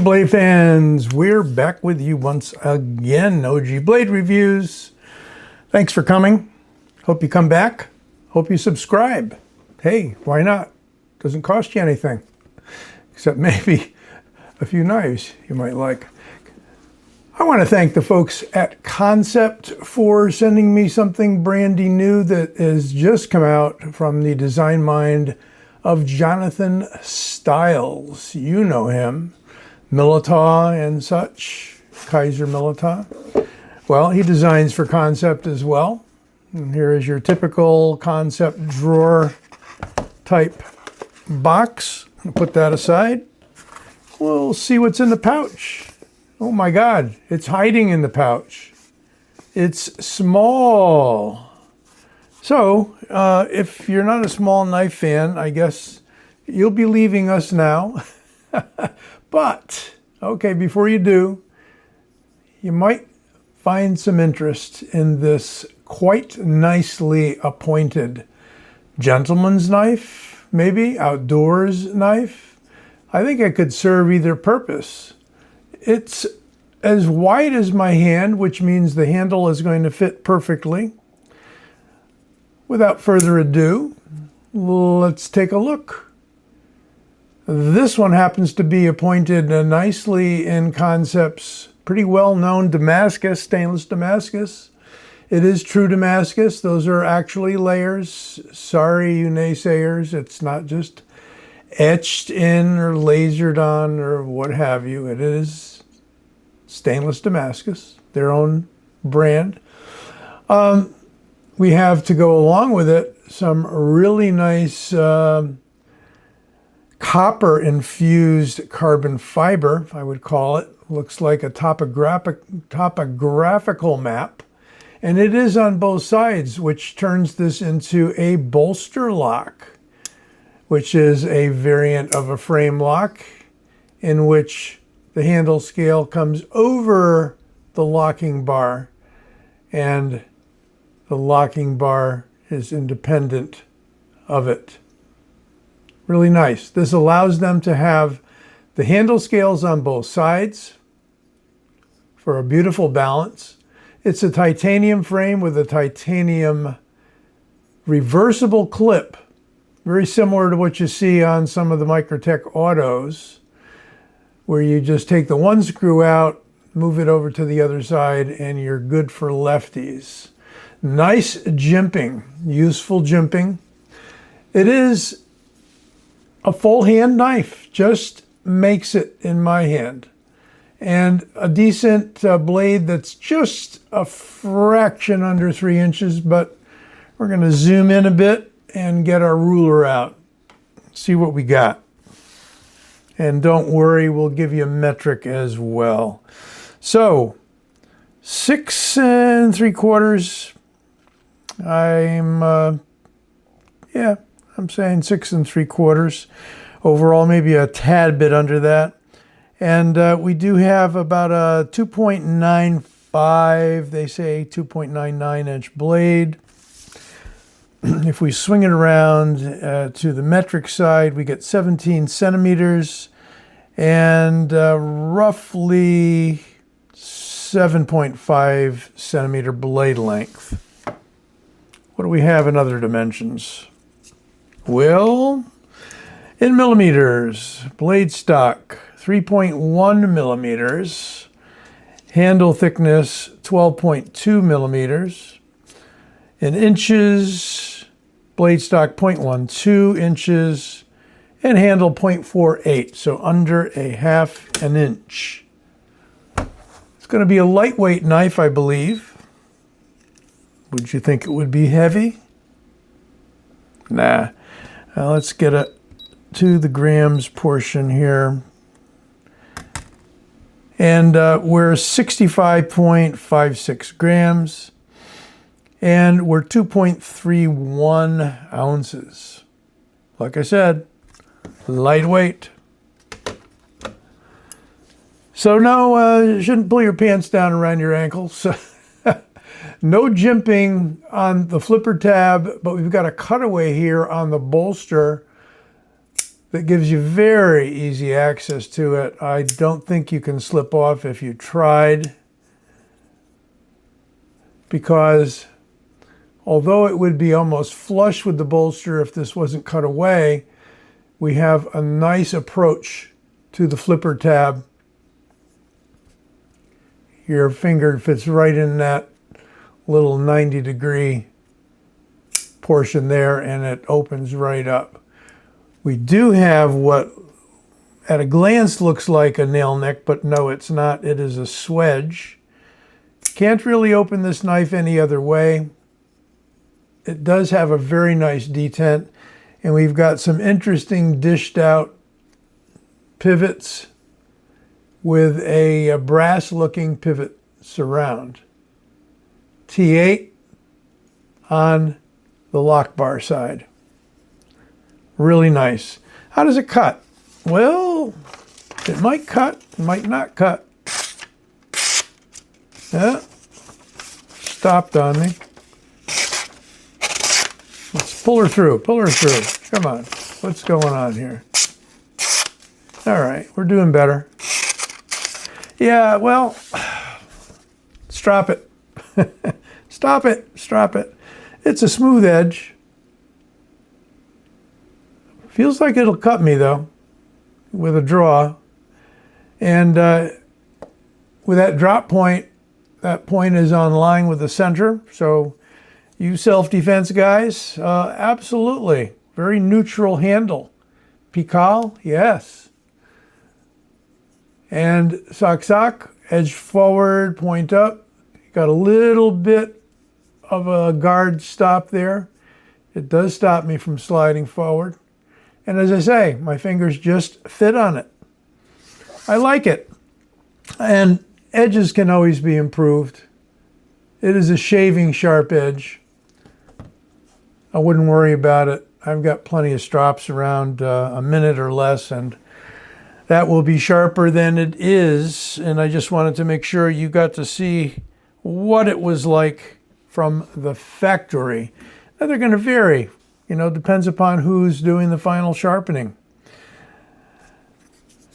blade fans, we're back with you once again. OG Blade Reviews. Thanks for coming. Hope you come back. Hope you subscribe. Hey, why not? Doesn't cost you anything. Except maybe a few knives you might like. I want to thank the folks at Kansept for sending me something brandy new that has just come out from the design mind of Jonathan Stiles. You know him. Militaw and such. Kaiser Militaw. Well, he designs for Kansept as well. And here is your typical Kansept drawer type box. I'll put that aside. We'll see what's in the pouch. Oh my God, it's hiding in the pouch. It's small. So, if you're not a small knife fan, I guess you'll be leaving us now. But, okay, before you do, you might find some interest in this quite nicely appointed gentleman's knife, maybe outdoors knife. I think it could serve either purpose. It's as wide as my hand, which means the handle is going to fit perfectly. Without further ado, let's take a look. This one happens to be appointed nicely in Kansept's pretty well-known Damascus, stainless Damascus. It is true Damascus. Those are actually layers. Sorry, you naysayers. It's not just etched in or lasered on or what have you. It is stainless Damascus, their own brand. We have, to go along with it, some really nice copper infused carbon fiber, I would call it. Looks like a topographical map. And it is on both sides, which turns this into a bolster lock, which is a variant of a frame lock in which the handle scale comes over the locking bar and the locking bar is independent of it. Really nice. This allows them to have the handle scales on both sides for a beautiful balance. It's a titanium frame with a titanium reversible clip, very similar to what you see on some of the Microtech autos, where you just take the one screw out, move it over to the other side, and you're good for lefties. Nice jimping, useful jimping. It is a full hand knife, just makes it in my hand. And a decent blade that's just a fraction under 3 inches, but we're going to zoom in a bit and get our ruler out. See what we got. And don't worry, we'll give you a metric as well. So, 6 3/4. I'm saying 6 3/4. Overall, maybe a tad bit under that. And we do have about a 2.95, they say 2.99 inch blade. If we swing it around to the metric side, we get 17 centimeters and roughly 7.5 centimeter blade length. What do we have in other dimensions? Well, in millimeters, blade stock 3.1 millimeters, handle thickness 12.2 millimeters. In inches, blade stock 0.12 inches, and handle 0.48, so under a half an inch. It's going to be a lightweight knife, I believe. Would you think it would be heavy? Nah. Let's get it to the grams portion here. And we're 65.56 grams. And we're 2.31 ounces. Like I said, lightweight. So no, you shouldn't pull your pants down around your ankles. No jimping on the flipper tab, but we've got a cutaway here on the bolster that gives you very easy access to it. I don't think you can slip off if you tried, because although it would be almost flush with the bolster if this wasn't cut away, we have a nice approach to the flipper tab. Your finger fits right in that little 90-degree portion there, and it opens right up. We do have what at a glance looks like a nail neck, but no, it's not. It is a swedge. Can't really open this knife any other way. It does have a very nice detent, and we've got some interesting dished out pivots with a brass looking pivot surround. T8 on the lock bar side. Really nice. How does it cut? Well, it might cut, it might not cut. Yeah, stopped on me. Let's pull her through, pull her through. Come on, what's going on here? All right, we're doing better. Yeah, well, strop it. Stop it, strop it. It's a smooth edge. Feels like it'll cut me though, with a draw. And with that drop point, that point is on line with the center. So you self-defense guys, absolutely. Very neutral handle. Pical, yes. And sock, edge forward, point up. Got a little bit of a guard stop there. It does stop me from sliding forward. And as I say, my fingers just fit on it. I like it. And edges can always be improved. It is a shaving sharp edge. I wouldn't worry about it. I've got plenty of strops around a minute or less, and that will be sharper than it is. And I just wanted to make sure you got to see what it was like from the factory. Now they're going to vary. You know, depends upon who's doing the final sharpening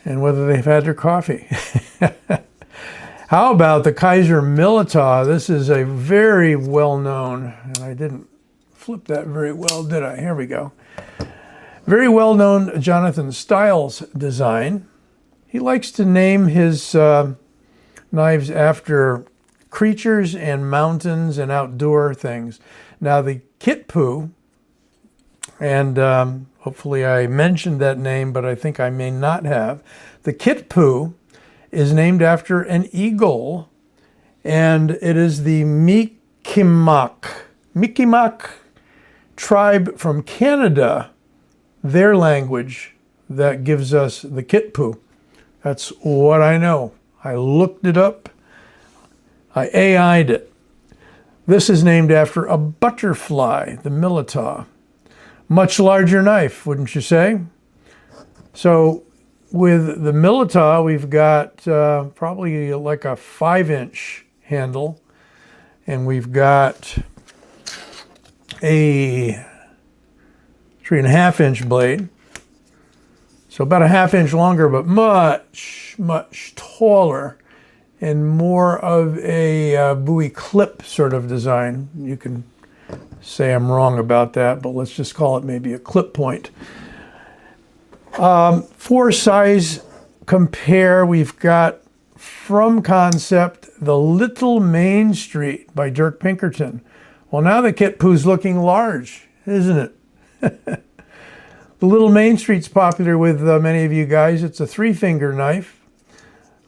and whether they've had their coffee. How about the Kaiser Milita? This is a very well-known, and I didn't flip that very well, did I? Here we go. Very well-known Jonathan Stiles design. He likes to name his knives after creatures and mountains and outdoor things. Now the Kitpu, and hopefully I mentioned that name, but I think I may not have. The Kitpu is named after an eagle, and it is the Mi'kmaq tribe from Canada, their language, that gives us the Kitpu. That's what I know. I looked it up. I AI'd it. This is named after a butterfly, the Milita. Much larger knife, wouldn't you say? So with the Milita, we've got probably like a 5-inch handle, and we've got a 3.5-inch blade. So about a 1/2 inch longer, but much, much taller and more of a buoy clip sort of design. You can say I'm wrong about that, but let's just call it maybe a clip point. For size compare, we've got from Kansept the Little Main Street by Dirk Pinkerton. Well, now the Kitpu's looking large, isn't it? The Little Main Street's popular with many of you guys. It's a 3-finger knife.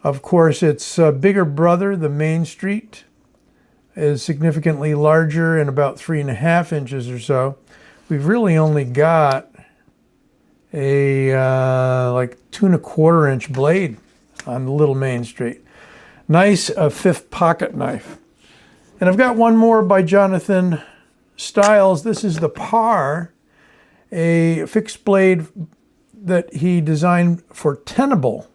Of course, its bigger brother, the Main Street, is significantly larger and about 3.5 inches or so. We've really only got a like 2.25 inch blade on the Little Main Street. Nice 5th pocket knife. And I've got one more by Jonathan Stiles. This is the Par, a fixed blade that he designed for Tenable.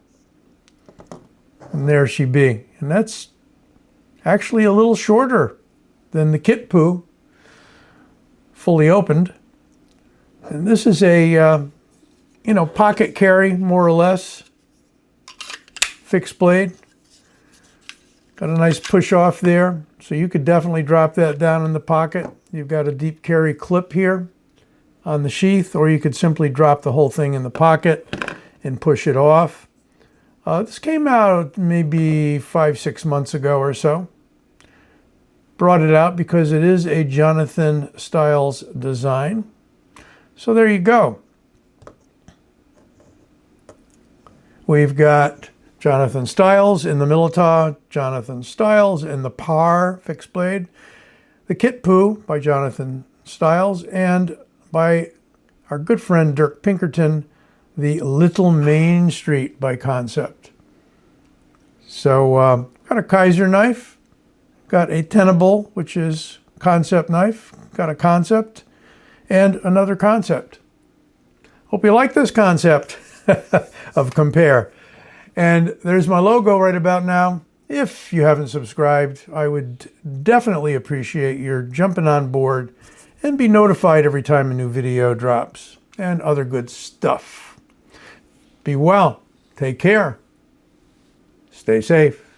And there she be. And that's actually a little shorter than the Kitpu, fully opened. And this is a you know, pocket carry, more or less. Fixed blade. Got a nice push off there, so you could definitely drop that down in the pocket. You've got a deep carry clip here on the sheath, or you could simply drop the whole thing in the pocket and push it off. This came out maybe 5-6 months ago or so. Brought it out because it is a Jonathan Styles design. So there you go. We've got Jonathan Styles in the Milita, Jonathan Styles in the Par fixed blade, the Kitpu by Jonathan Styles, and by our good friend Dirk Pinkerton, the Little Main Street by Kansept. So got a Kaiser knife, got a Tenable, which is Kansept knife, got a Kansept, and another Kansept. Hope you like this concept of compare. And there's my logo right about now. If you haven't subscribed, I would definitely appreciate your jumping on board and be notified every time a new video drops and other good stuff. Be well. Take care. Stay safe.